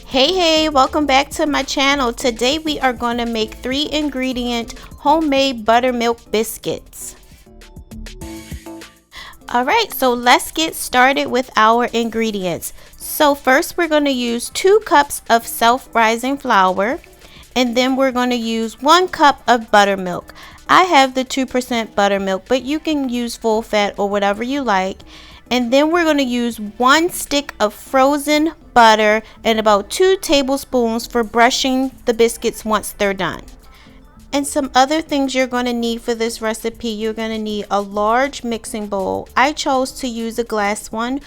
Hey, welcome back to my channel. Today we are going to make 3-ingredient homemade buttermilk biscuits. Alright, so let's get started with our ingredients. So first we're going to use 2 cups of self-rising flour, and then we're going to use 1 cup of buttermilk. I have the 2% buttermilk, but you can use full fat or whatever you like. And then we're going to use 1 stick of frozen butter and about 2 tablespoons for brushing the biscuits once they're done. And some other things you're going to need for this recipe: you're going to need a large mixing bowl. I chose to use a glass one,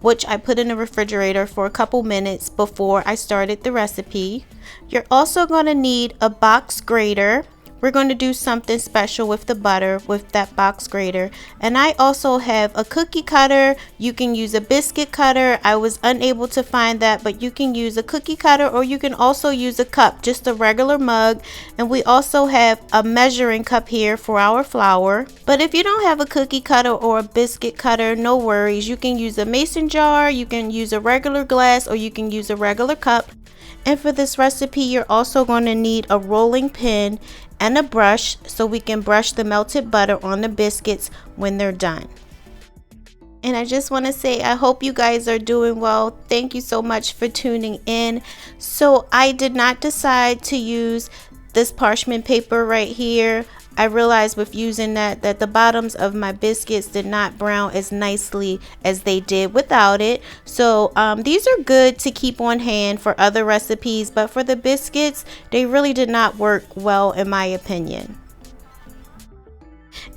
which I put in the refrigerator for a couple minutes before I started the recipe. You're also going to need a box grater. We're going to do something special with the butter with that box grater. And I also have a cookie cutter. You can use a biscuit cutter. I was unable to find that, but you can use a cookie cutter, or you can also use a cup, just a regular mug. And we also have a measuring cup here for our flour. But if you don't have a cookie cutter or a biscuit cutter, no worries. You can use a mason jar, you can use a regular glass, or you can use a regular cup. And for this recipe, you're also going to need a rolling pin and a brush so we can brush the melted butter on the biscuits when they're done. And I just want to say, I hope you guys are doing well. Thank you so much for tuning in. So I did not decide to use this parchment paper right here. I realized with using that the bottoms of my biscuits did not brown as nicely as they did without it. So these are good to keep on hand for other recipes, but for the biscuits, they really did not work well in my opinion.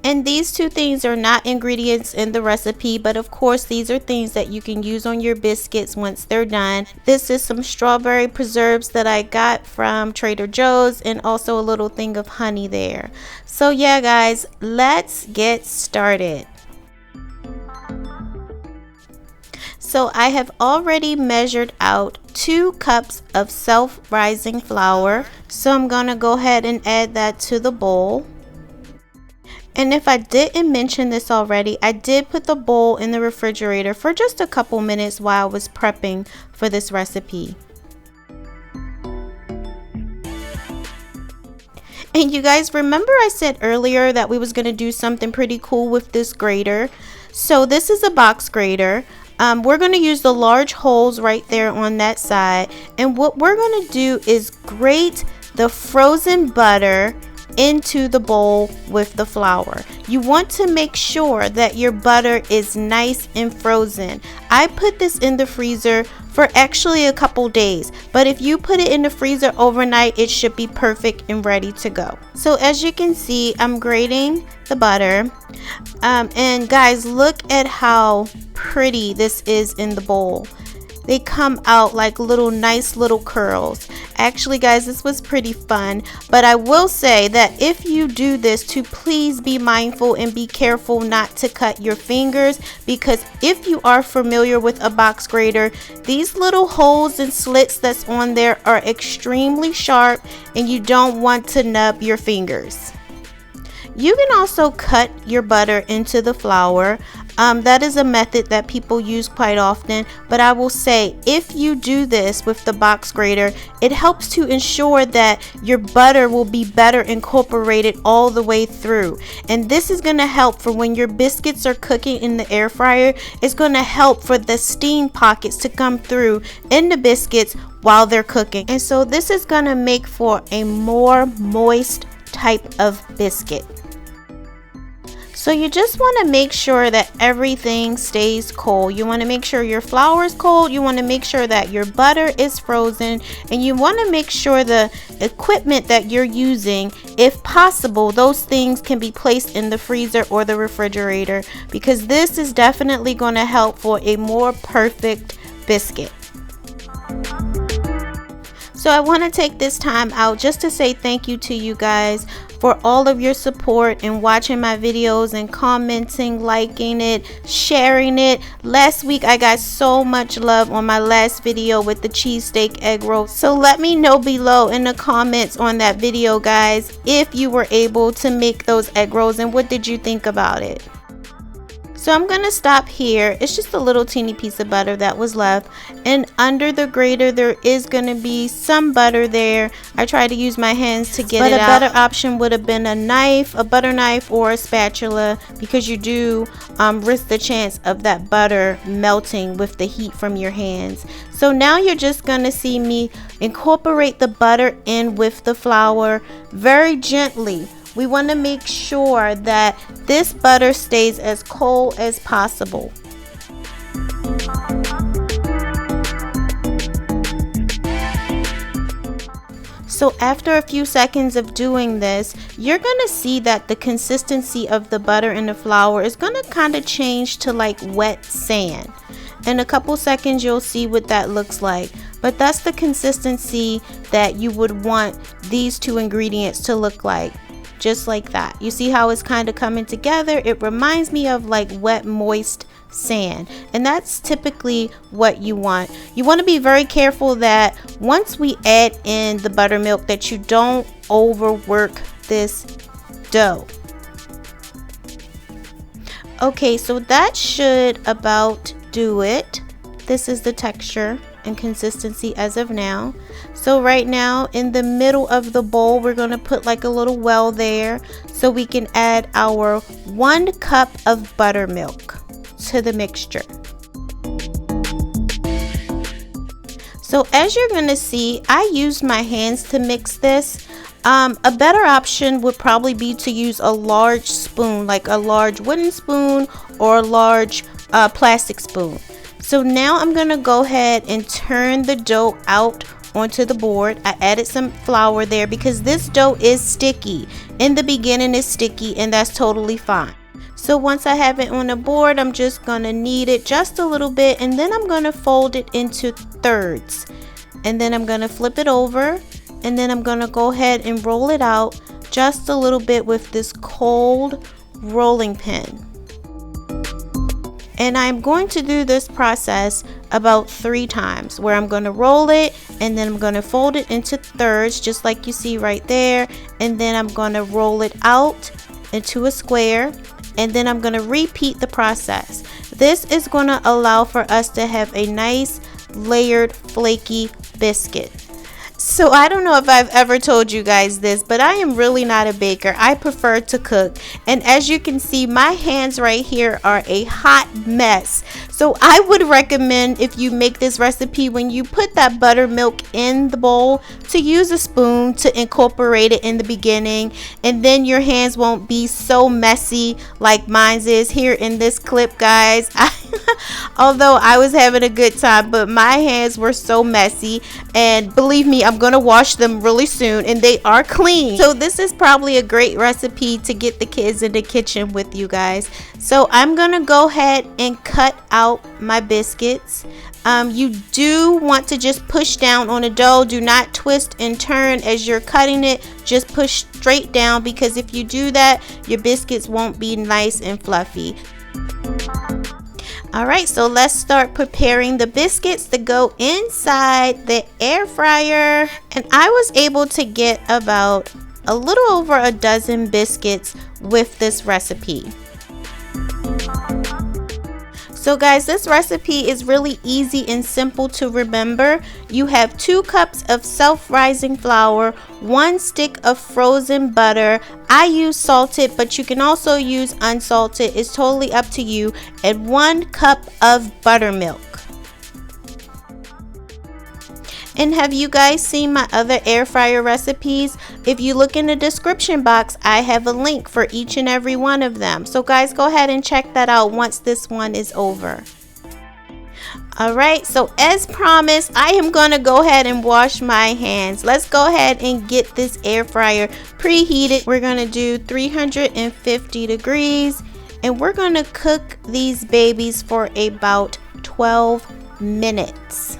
And these 2 things are not ingredients in the recipe, but of course these are things that you can use on your biscuits once they're done. This is some strawberry preserves that I got from Trader Joe's, and also a little thing of honey there. So yeah guys, let's get started. So I have already measured out 2 cups of self-rising flour. So I'm going to go ahead and add that to the bowl. And if I didn't mention this already, I did put the bowl in the refrigerator for just a couple minutes while I was prepping for this recipe. And you guys, remember I said earlier that we was going to do something pretty cool with this grater? So this is a box grater. We're going to use the large holes right there on that side. And what we're going to do is grate the frozen butter into the bowl with the flour. You want to make sure that your butter is nice and frozen. I put this in the freezer for actually a couple days, but if you put it in the freezer overnight, it should be perfect and ready to go. So as you can see, I'm grating the butter, and guys, look at how pretty this is in the bowl. They come out like nice little curls. Actually guys, this was pretty fun, but I will say that if you do this, to please be mindful and be careful not to cut your fingers, because if you are familiar with a box grater, these little holes and slits that's on there are extremely sharp, and you don't want to nub your fingers. You can also cut your butter into the flour. That is a method that people use quite often, but I will say, if you do this with the box grater, it helps to ensure that your butter will be better incorporated all the way through. And this is going to help for when your biscuits are cooking in the air fryer. It's going to help for the steam pockets to come through in the biscuits while they're cooking. And so this is going to make for a more moist type of biscuit. So you just want to make sure that everything stays cold. You want to make sure your flour is cold. You want to make sure that your butter is frozen. And you want to make sure the equipment that you're using, if possible, those things can be placed in the freezer or the refrigerator, because this is definitely going to help for a more perfect biscuit. So I want to take this time out just to say thank you to you guys for all of your support and watching my videos and commenting, liking it, sharing it. Last week I got so much love on my last video with the cheesesteak egg roll. So let me know below in the comments on that video, guys, if you were able to make those egg rolls and what did you think about it. So I'm gonna stop here. It's just a little teeny piece of butter that was left, and under the grater there is gonna be some butter there. I tried to use my hands to get it out. But a better option would have been a knife, a butter knife, or a spatula, because you do risk the chance of that butter melting with the heat from your hands. So now you're just gonna see me incorporate the butter in with the flour very gently. We want to make sure that this butter stays as cold as possible. So after a few seconds of doing this, you're going to see that the consistency of the butter and the flour is going to kind of change to like wet sand. In a couple seconds you'll see what that looks like. But that's the consistency that you would want these two ingredients to look like. Just like that. You see how it's kind of coming together? It reminds me of like wet, moist sand, and that's typically what you want. You want to be very careful that once we add in the buttermilk that you don't overwork this dough. Okay, so that should about do it. This is the texture and consistency as of now. So right now in the middle of the bowl we're going to put like a little well there so we can add our 1 cup of buttermilk to the mixture. So as you're going to see, I used my hands to mix this. A better option would probably be to use a large spoon, like a large wooden spoon or a large plastic spoon. So now I'm gonna go ahead and turn the dough out onto the board. I added some flour there because this dough is sticky. In the beginning it's sticky, and that's totally fine. So once I have it on the board, I'm just gonna knead it just a little bit, and then I'm gonna fold it into thirds. And then I'm gonna flip it over, and then I'm gonna go ahead and roll it out just a little bit with this cold rolling pin. And I'm going to do this process about 3 times, where I'm going to roll it and then I'm going to fold it into thirds just like you see right there, and then I'm going to roll it out into a square, and then I'm going to repeat the process. This is going to allow for us to have a nice layered flaky biscuit. So I don't know if I've ever told you guys this, but I am really not a baker. I prefer to cook. And as you can see, my hands right here are a hot mess. So I would recommend, if you make this recipe, when you put that buttermilk in the bowl, to use a spoon to incorporate it in the beginning. And then your hands won't be so messy like mine is here in this clip, guys. Although I was having a good time, but my hands were so messy, and believe me, I'm gonna wash them really soon, and they are clean. So this is probably a great recipe to get the kids in the kitchen with you guys. So I'm gonna go ahead and cut out my biscuits. You do want to just push down on the dough. Do not twist and turn as you're cutting it. Just push straight down, because if you do that, your biscuits won't be nice and fluffy. Alright, so let's start preparing the biscuits to go inside the air fryer. And I was able to get about a little over a dozen biscuits with this recipe. So guys, this recipe is really easy and simple to remember. You have 2 cups of self-rising flour, 1 stick of frozen butter. I use salted, but you can also use unsalted. It's totally up to you. And 1 cup of buttermilk. And have you guys seen my other air fryer recipes? If you look in the description box, I have a link for each and every one of them. So guys, go ahead and check that out once this one is over. Alright, so as promised, I am going to go ahead and wash my hands. Let's go ahead and get this air fryer preheated. We're going to do 350 degrees, and we're going to cook these babies for about 12 minutes.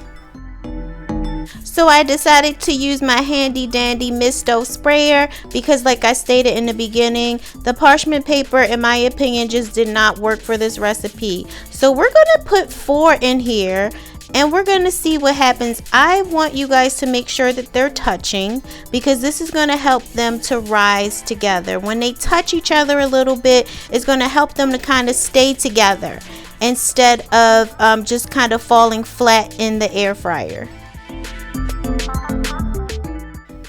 So I decided to use my handy dandy Misto sprayer because, like I stated in the beginning, the parchment paper, in my opinion, just did not work for this recipe. So we're going to put 4 in here, and we're going to see what happens. I want you guys to make sure that they're touching, because this is going to help them to rise together. When they touch each other a little bit, it's going to help them to kind of stay together instead of just kind of falling flat in the air fryer.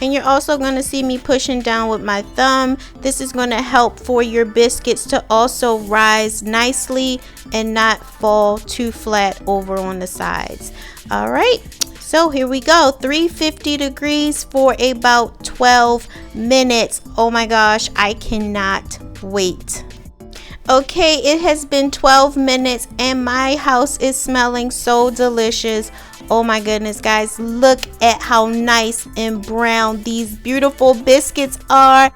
And you're also going to see me pushing down with my thumb. This is going to help for your biscuits to also rise nicely and not fall too flat over on the sides. All right, so here we go. 350 degrees for about 12 minutes. Oh my gosh, I cannot wait. Okay, it has been 12 minutes and my house is smelling so delicious. Oh my goodness, guys, look at how nice and brown these beautiful biscuits are.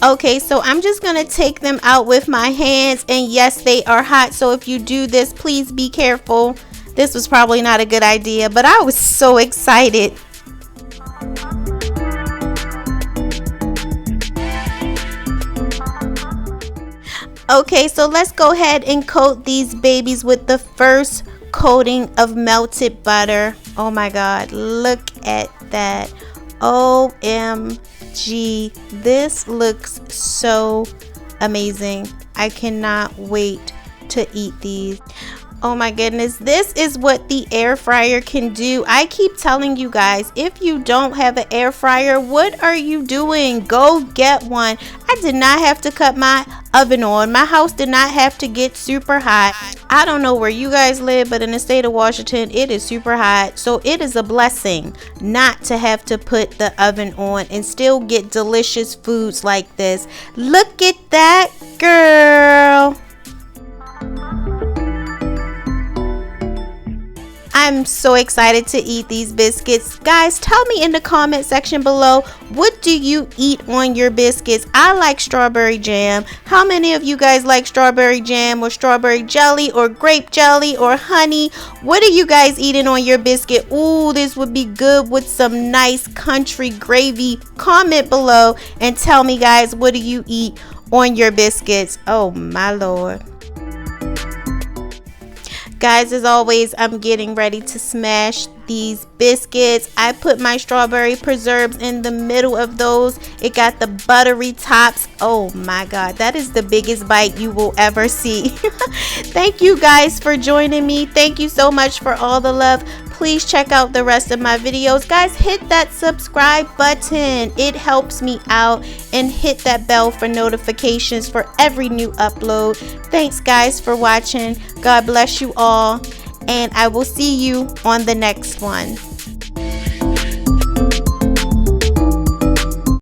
Okay, so I'm just gonna take them out with my hands, and yes, they are hot, so if you do this, please be careful. This was probably not a good idea, but I was so excited. Okay, so let's go ahead and coat these babies with the first coating of melted butter. Oh my God, look at that. OMG, this looks so amazing. I cannot wait to eat these. Oh my goodness, this is what the air fryer can do. I keep telling you guys, if you don't have an air fryer, what are you doing? Go get one. I did not have to cut my oven on. My house did not have to get super hot. I don't know where you guys live, but in the state of Washington, it is super hot. So it is a blessing not to have to put the oven on and still get delicious foods like this. Look at that, girl. I'm so excited to eat these biscuits. Guys, tell me in the comment section below, what do you eat on your biscuits? I like strawberry jam. How many of you guys like strawberry jam or strawberry jelly or grape jelly or honey? What are you guys eating on your biscuit? Ooh, this would be good with some nice country gravy. Comment below and tell me, guys, what do you eat on your biscuits? Oh my Lord. Guys, as always, I'm getting ready to smash these biscuits. I put my strawberry preserves in the middle of those. It got the buttery tops. Oh my God, that is the biggest bite you will ever see. Thank you guys for joining me. Thank you so much for all the love. Please check out the rest of my videos. Guys, hit that subscribe button. It helps me out, and hit that bell for notifications for every new upload. Thanks guys for watching. God bless you all, and I will see you on the next one.